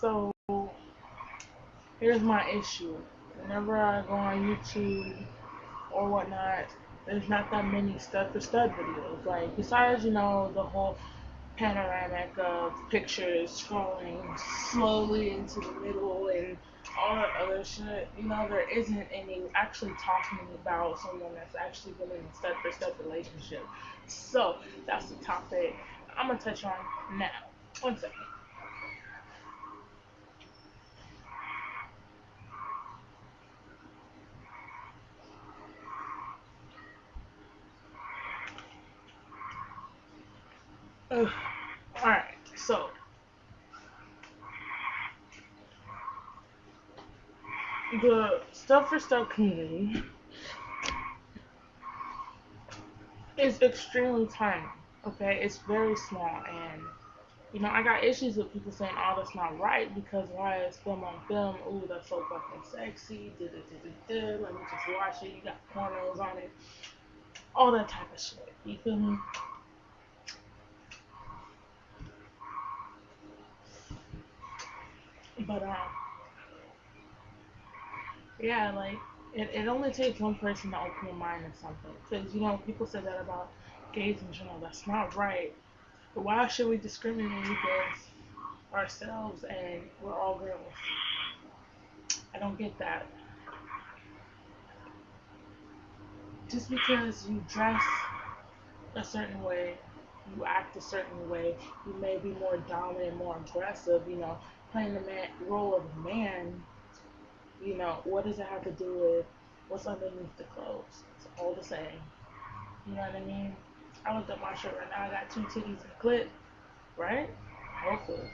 So here's my issue. Whenever I go on YouTube or whatnot, there's not that many stud for stud videos. Like besides, the whole panoramic of pictures scrolling slowly into the middle and all that other shit, there isn't any actually talking about someone that's actually been in a stud for stud relationship. So that's the topic I'm gonna touch on now. One second. Alright, so the stud for stud community is extremely tiny. Okay, it's very small, and I got issues with people saying, "Oh, that's not right," because why is film on film? Ooh, that's so fucking sexy. Let me just watch it. You got pornos on it, all that type of shit. You feel me? But yeah, like it only takes one person to open your mind to something. Because people say that about gays in general. That's not right. But why should we discriminate against ourselves and we're all girls? I don't get that. Just because you dress a certain way, you act a certain way, you may be more dominant, more aggressive, playing the role of a man, what does it have to do with what's underneath the clothes? It's all the same. You know what I mean? I looked up my shirt right now, I got two titties and a clit, right? Hopefully.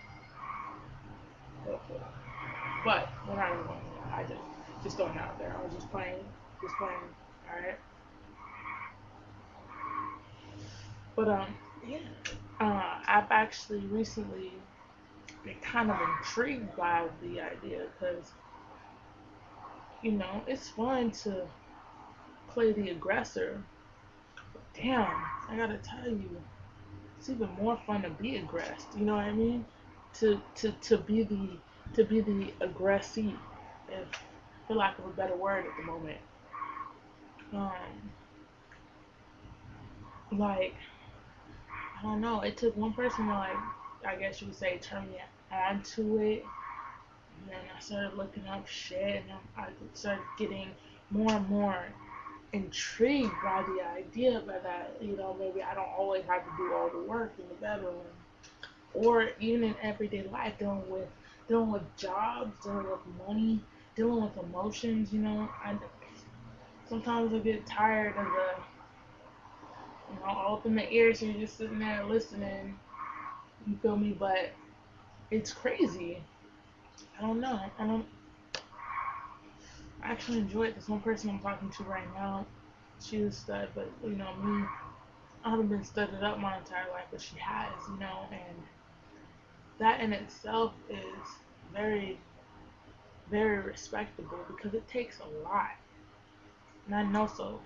Hopefully. But we're not even going there. I just throwing it out there. I was just playing, alright? But yeah. I've actually recently been kind of intrigued by the idea because it's fun to play the aggressor. But damn, I gotta tell you, it's even more fun to be aggressed. You know what I mean? To be the aggressee, if for lack of a better word at the moment. Um, like I don't know, it took one person to like, I guess you would say, turn me on to it. And then I started looking up shit, and I started getting more and more intrigued by the idea that maybe I don't always have to do all the work in the bedroom, or even in everyday life, dealing with jobs, dealing with money, dealing with emotions. I sometimes I get tired of the all up in the ear, so you're just sitting there listening. You feel me? But it's crazy. I don't know. I actually enjoy it. This one person I'm talking to right now, she was stud, but me, I haven't been studded up my entire life, but she has, and that in itself is very, very respectable because it takes a lot, and I know so,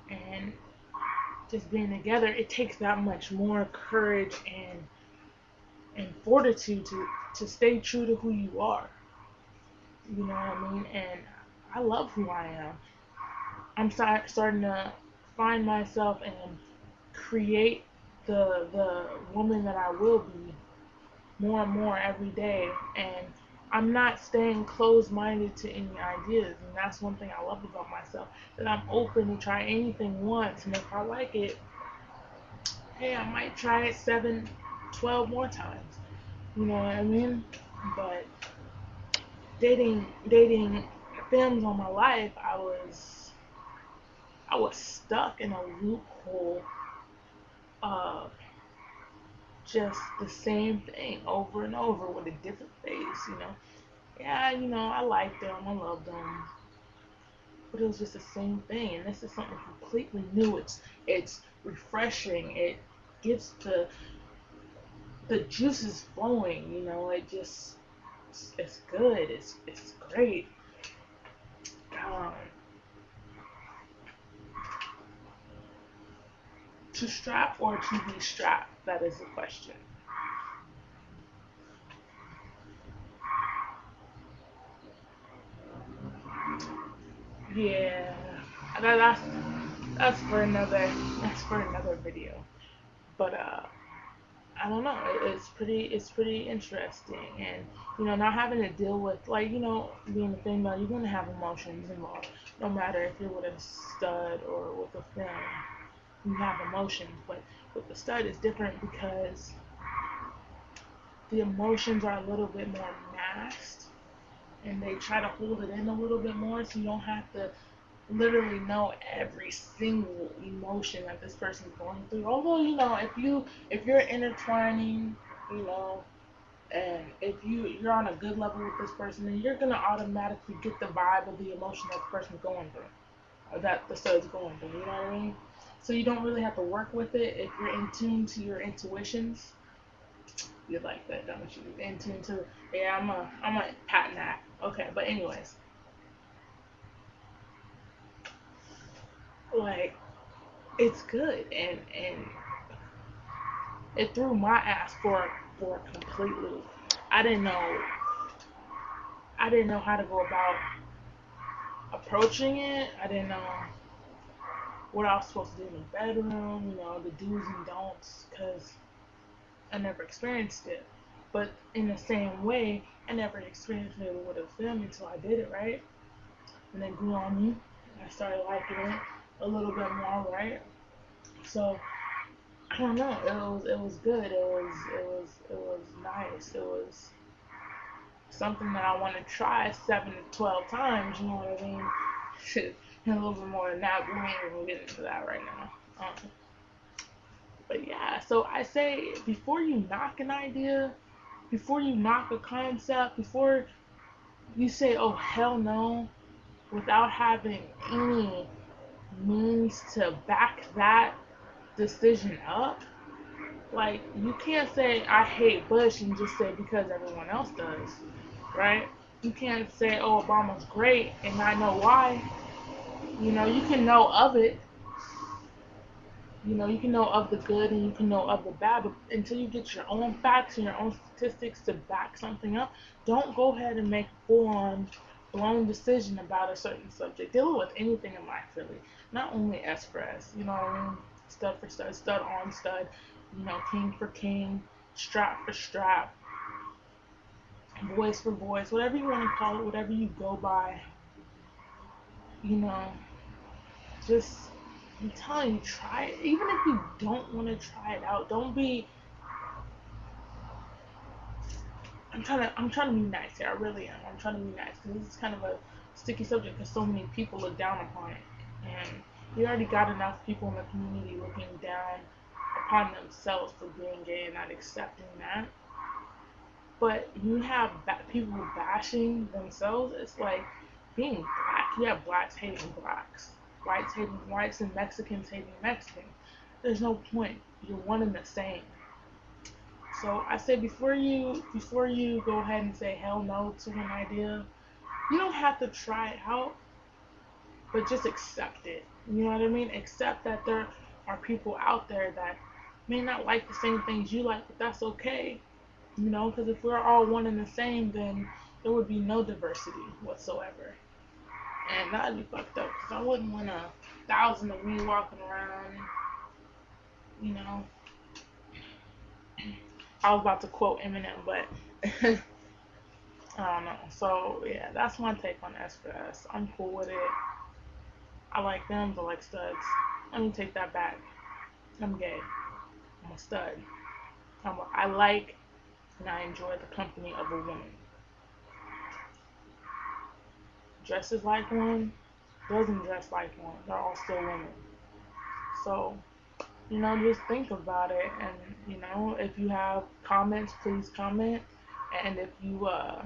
and just being together, it takes that much more courage and fortitude to stay true to who you are. You know what I mean? And I love who I am. I'm starting to find myself and create the woman that I will be more and more every day. And I'm not staying closed minded to any ideas. And that's one thing I love about myself. That I'm open to try anything once. And if I like it, hey, I might try it 7, 12 more times. You know what I mean? But dating films all my life, I was stuck in a loophole of just the same thing over and over with a different face. Yeah, I liked them, I loved them, but it was just the same thing. And this is something completely new. It's refreshing. It gets the juices flowing. It just it's good. It's great. Um, to strap or to be strapped? That is the question. Yeah, that, that's that's for another video. But I don't know. It's pretty interesting, and not having to deal with, like, being a female, you're gonna have emotions involved. No matter if you're with a stud or with a femme, you have emotions. But with the stud, it's different because the emotions are a little bit more masked, and they try to hold it in a little bit more, so you don't have to literally know every single emotion that this person's going through. Although, if you're intertwining, you know, and if you're on a good level with this person, then you're gonna automatically get the vibe of the emotion that the person's going through, or that the stud's going through. You know what I mean? So you don't really have to work with it if you're in tune to your intuitions. You like that, don't you? In tune to, yeah, I'm a patent that. Okay, but anyways, like, it's good, and it threw my ass for a complete loop. I didn't know I didn't know how to go about approaching it. I didn't know what I was supposed to do in the bedroom, the do's and don'ts, because I never experienced it. But in the same way, I never experienced it with a film until I did it, right? And then grew on me. I started liking it a little bit more, right? So I don't know. It was good. It was nice. It was something that I want to try 7 to 12 times. You know what I mean? Shit, and a little bit more than that. We ain't even gonna get into that right now. But yeah, so I say, before you knock an idea, before you knock a concept, before you say, "Oh hell no," without having any means to back that decision up. Like, you can't say I hate Bush and just say because everyone else does, right? You can't say, "Oh, Obama's great," and not know why. You can know of it. You can know of the good and you can know of the bad, but until you get your own facts and your own statistics to back something up, don't go ahead and make a full-on blown decision about a certain subject. Dealing with anything in life, really. Not only s4s, you know what I mean? Stud for stud, stud on stud, king for king, strap for strap, voice for voice, whatever you want to call it, whatever you go by, you know, just, I'm telling you, try it. Even if you don't want to try it out, don't be. I'm trying to be nice here. I really am. I'm trying to be nice because this is kind of a sticky subject because so many people look down upon it, and you already got enough people in the community looking down upon themselves for being gay and not accepting that. But you have people bashing themselves. It's like being black. You have blacks hating blacks, whites hating whites, and Mexicans hating Mexicans. There's no point. You're one and the same. So I say, before you go ahead and say hell no to an idea, you don't have to try it out, but just accept it. You know what I mean? Accept that there are people out there that may not like the same things you like, but that's okay. Because if we're all one and the same, then there would be no diversity whatsoever. And that'd be fucked up, because I wouldn't want 1,000 of me walking around, you know. I was about to quote Eminem, but I don't know. So, yeah, that's my take on s4s. I'm cool with it. I like them, but like studs. Let me take that back. I'm gay. I'm a stud. I like and I enjoy the company of a woman. Dresses like one, doesn't dress like one. They're all still women. So, just think about it. And, if you have comments, please comment. And if you want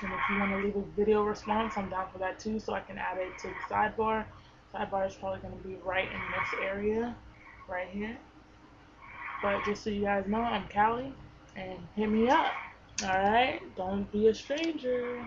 to leave a video response, I'm down for that too, so I can add it to the sidebar. Sidebar is probably going to be right in this area, right here. But just so you guys know, I'm Callie, and hit me up. Alright? Don't be a stranger.